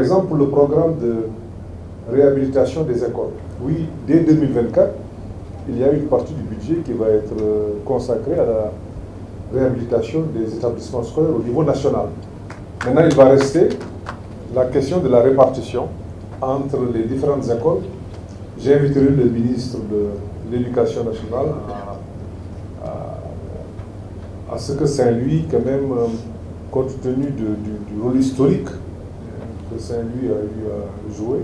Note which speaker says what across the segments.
Speaker 1: exemple, pour le programme de réhabilitation des écoles. Oui, dès 2024, il y a une partie du budget qui va être consacrée à la réhabilitation des établissements scolaires au niveau national. Maintenant, il va rester la question de la répartition entre les différentes écoles. J'inviterai le ministre de l'Éducation nationale à ce que Saint-Louis, quand même, compte tenu du rôle historique que Saint-Louis a eu à jouer,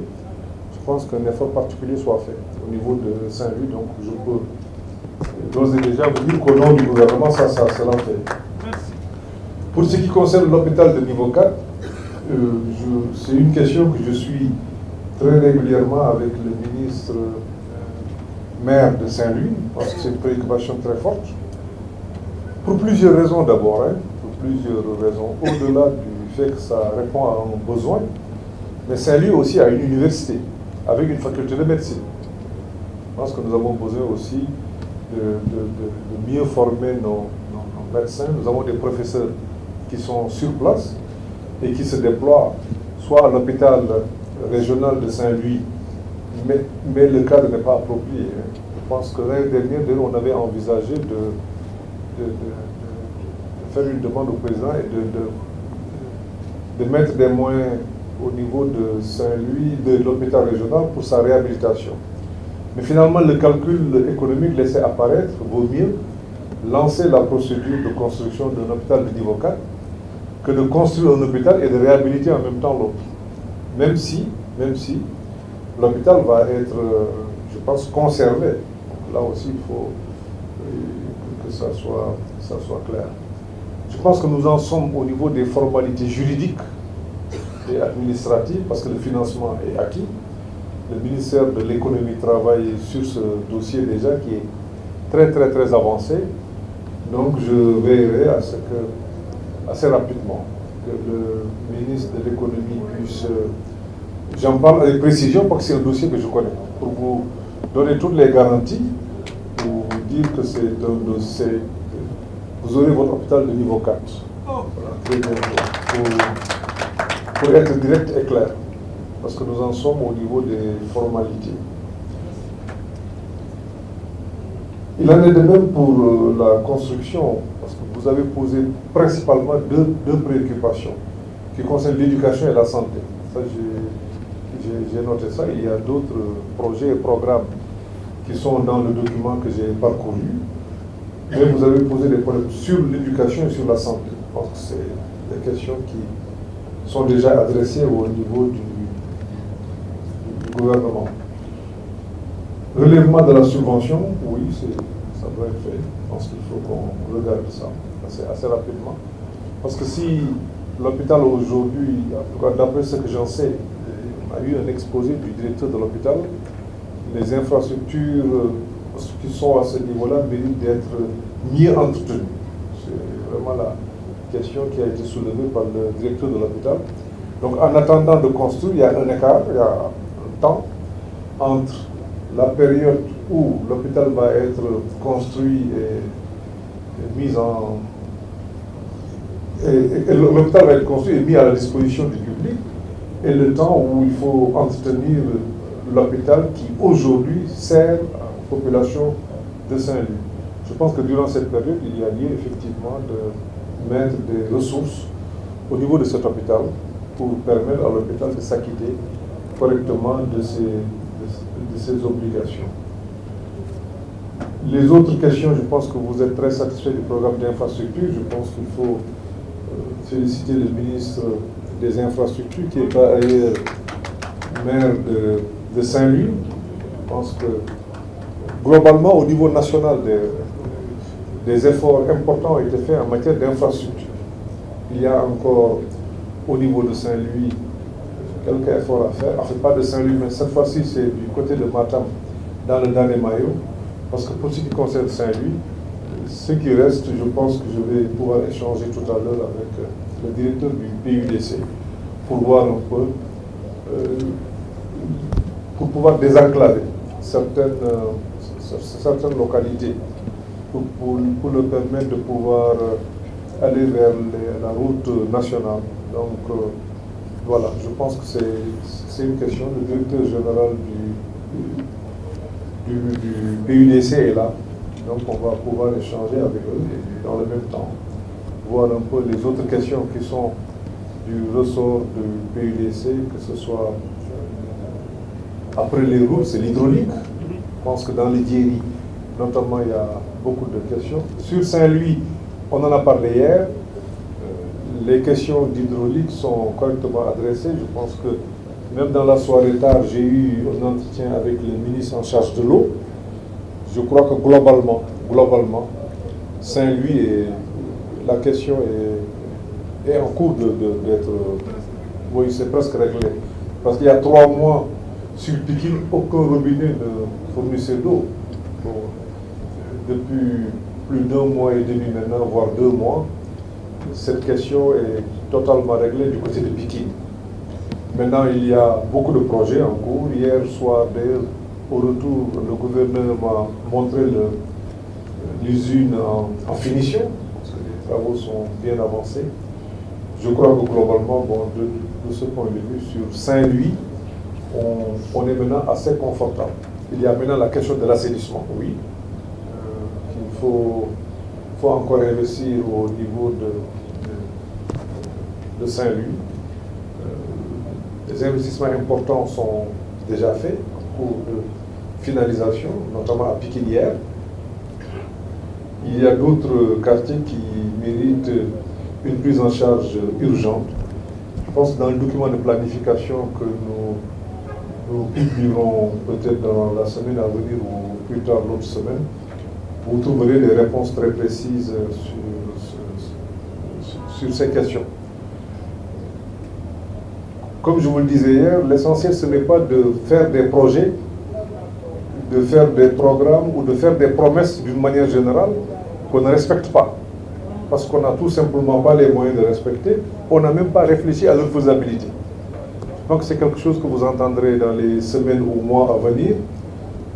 Speaker 1: je pense qu'un effort particulier soit fait au niveau de Saint-Louis. Donc, je peux d'ores et déjà vous dire qu'au nom du gouvernement, ça sera fait. Pour ce qui concerne l'hôpital de niveau 4, c'est une question que je suis très régulièrement avec le ministre maire de Saint-Louis, parce que c'est une préoccupation très forte. Pour plusieurs raisons d'abord, pour plusieurs raisons, au-delà du fait que ça répond à un besoin, mais Saint-Louis aussi a une université, avec une faculté de médecine. Je pense que nous avons besoin aussi de mieux former nos médecins. Nous avons des professeurs qui sont sur place et qui se déploient soit à l'hôpital régional de Saint-Louis, mais le cadre n'est pas approprié. Je pense que l'année dernière, on avait envisagé de faire une demande au président et de mettre des moyens au niveau de Saint-Louis, de l'hôpital régional pour sa réhabilitation. Mais finalement, le calcul économique laissé apparaître vaut mieux lancer la procédure de construction d'un hôpital de niveau 4 que de construire un hôpital et de réhabiliter en même temps l'autre. Même si l'hôpital va être, je pense, conservé. Donc là aussi, il faut que ça soit clair. Je pense que nous en sommes au niveau des formalités juridiques et administratives, parce que le financement est acquis. Le ministère de l'économie travaille sur ce dossier déjà qui est très avancé. Donc je veillerai à ce que, assez rapidement, que le ministre de l'économie puisse... J'en parle avec précision parce que c'est un dossier que je connais. Pour vous donner toutes les garanties, pour vous dire que c'est un dossier... Vous aurez votre hôpital de niveau 4. Voilà, très bientôt. Pour être direct et clair. Parce que nous en sommes au niveau des formalités. Il en est de même pour la construction, parce que vous avez posé principalement deux préoccupations qui concernent l'éducation et la santé. Ça, j'ai noté ça. Il y a d'autres projets et programmes qui sont dans le document que j'ai parcouru. Mais vous avez posé des problèmes sur l'éducation et sur la santé. Je pense que c'est des questions qui sont déjà adressées au niveau du gouvernement. Relèvement de la subvention, oui, ça doit être fait. Je pense qu'il faut qu'on regarde ça assez rapidement. Parce que si l'hôpital aujourd'hui, en tout cas d'après ce que j'en sais, on a eu un exposé du directeur de l'hôpital, les infrastructures qui sont à ce niveau-là méritent d'être mieux entretenues. C'est vraiment la question qui a été soulevée par le directeur de l'hôpital. Donc en attendant de construire, il y a un écart, il y a un temps entre la période où l'hôpital va être construit et mis en... Et l'hôpital va être construit et mis à la disposition du public, et le temps où il faut entretenir l'hôpital qui aujourd'hui sert à la population de Saint-Louis. Je pense que durant cette période, il y a lieu effectivement de mettre des ressources au niveau de cet hôpital pour permettre à l'hôpital de s'acquitter correctement de ses obligations. Les autres questions, je pense que vous êtes très satisfait du programme d'infrastructure. Je pense qu'il faut féliciter le ministre des Infrastructures qui est par ailleurs maire de Saint-Louis. Je pense que globalement, au niveau national, des efforts importants ont été faits en matière d'infrastructure. Il y a encore au niveau de Saint-Louis quelques efforts à faire. Enfin, pas de Saint-Louis, mais cette fois-ci, c'est du côté de Matam, dans le Dané-Mayo. Parce que pour ce qui concerne Saint-Louis, ce qui reste, je pense que je vais pouvoir échanger tout à l'heure avec le directeur du PUDC pour voir un peu, pour pouvoir désenclaver certaines localités, pour leur permettre de pouvoir aller vers la route nationale. Donc, Voilà, je pense que c'est une question. Le directeur général du PUDC est là, donc on va pouvoir échanger avec eux et dans le même temps voir un peu les autres questions qui sont du ressort du PUDC, que ce soit après les routes, c'est l'hydraulique. Je pense que dans les djéris, notamment, il y a beaucoup de questions. Sur Saint-Louis, on en a parlé hier. Les questions d'hydraulique sont correctement adressées. Je pense que même dans la soirée tard, j'ai eu un entretien avec le ministre en charge de l'eau. Je crois que globalement, Saint-Louis, la question est en cours d'être... Oui, c'est presque réglé. Parce qu'il y a 3 mois, sur Pikine, aucun robinet ne fournissait d'eau. Bon, depuis plus d'1 mois et demi maintenant, voire 2 mois, cette question est totalement réglée du côté de Pikine. Maintenant, il y a beaucoup de projets en cours. Hier soir, d'ailleurs, au retour, le gouverneur m'a montré l'usine en finition, parce que les travaux sont bien avancés. Je crois que globalement, bon, de ce point de vue, sur Saint-Louis, on est maintenant assez confortable. Il y a maintenant la question de l'assainissement, oui, qu'il faut encore investir au niveau de Saint-Louis. Les investissements importants sont déjà faits en cours de finalisation, notamment à Pikine hier. Il y a d'autres quartiers qui méritent une prise en charge urgente. Je pense que dans le document de planification que nous publierons peut-être dans la semaine à venir ou plus tard l'autre semaine, vous trouverez des réponses très précises sur ces questions. Comme je vous le disais hier, l'essentiel ce n'est pas de faire des projets, de faire des programmes ou de faire des promesses d'une manière générale qu'on ne respecte pas. Parce qu'on n'a tout simplement pas les moyens de respecter, on n'a même pas réfléchi à leur faisabilité. Donc c'est quelque chose que vous entendrez dans les semaines ou mois à venir,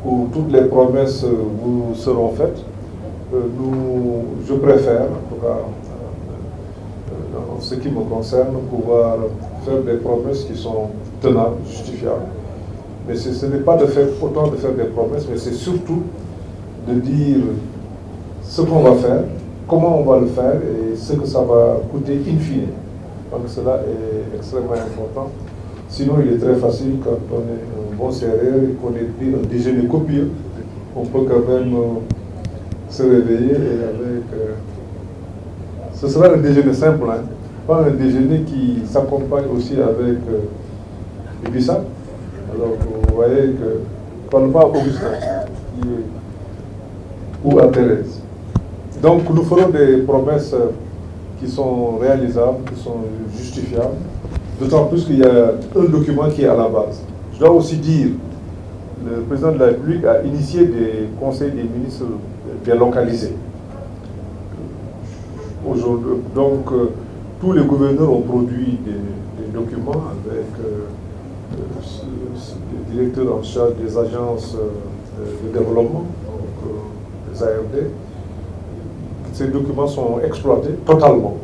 Speaker 1: où toutes les promesses vous seront faites. Je préfère, en tout cas, en ce qui me concerne, pouvoir faire des promesses qui sont tenables, justifiables. Mais ce n'est pas autant de faire des promesses, mais c'est surtout de dire ce qu'on va faire, comment on va le faire et ce que ça va coûter in fine. Donc cela est extrêmement important. Sinon, il est très facile quand on est un bon serreur et qu'on ait pris un déjeuner copieux, on peut quand même se réveiller et avec... ce sera un déjeuner simple, hein, pas un déjeuner qui s'accompagne aussi avec du bissap. Alors vous voyez que, parle pas à Augustin ou à Thérèse. Donc nous ferons des promesses qui sont réalisables, qui sont justifiables, d'autant plus qu'il y a un document qui est à la base. Je dois aussi dire, le président de la République a initié des conseils des ministres délocalisés. Aujourd'hui, donc tous les gouverneurs ont produit des documents avec le directeur en charge des agences de développement, donc les ARD. Ces documents sont exploités totalement,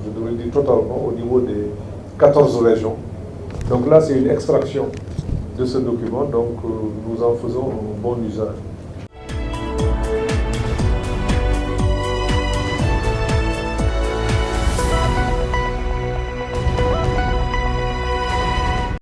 Speaker 1: je devrais dire totalement, au niveau des 14 régions. Donc là, c'est une extraction de ce document, donc nous en faisons un bon usage.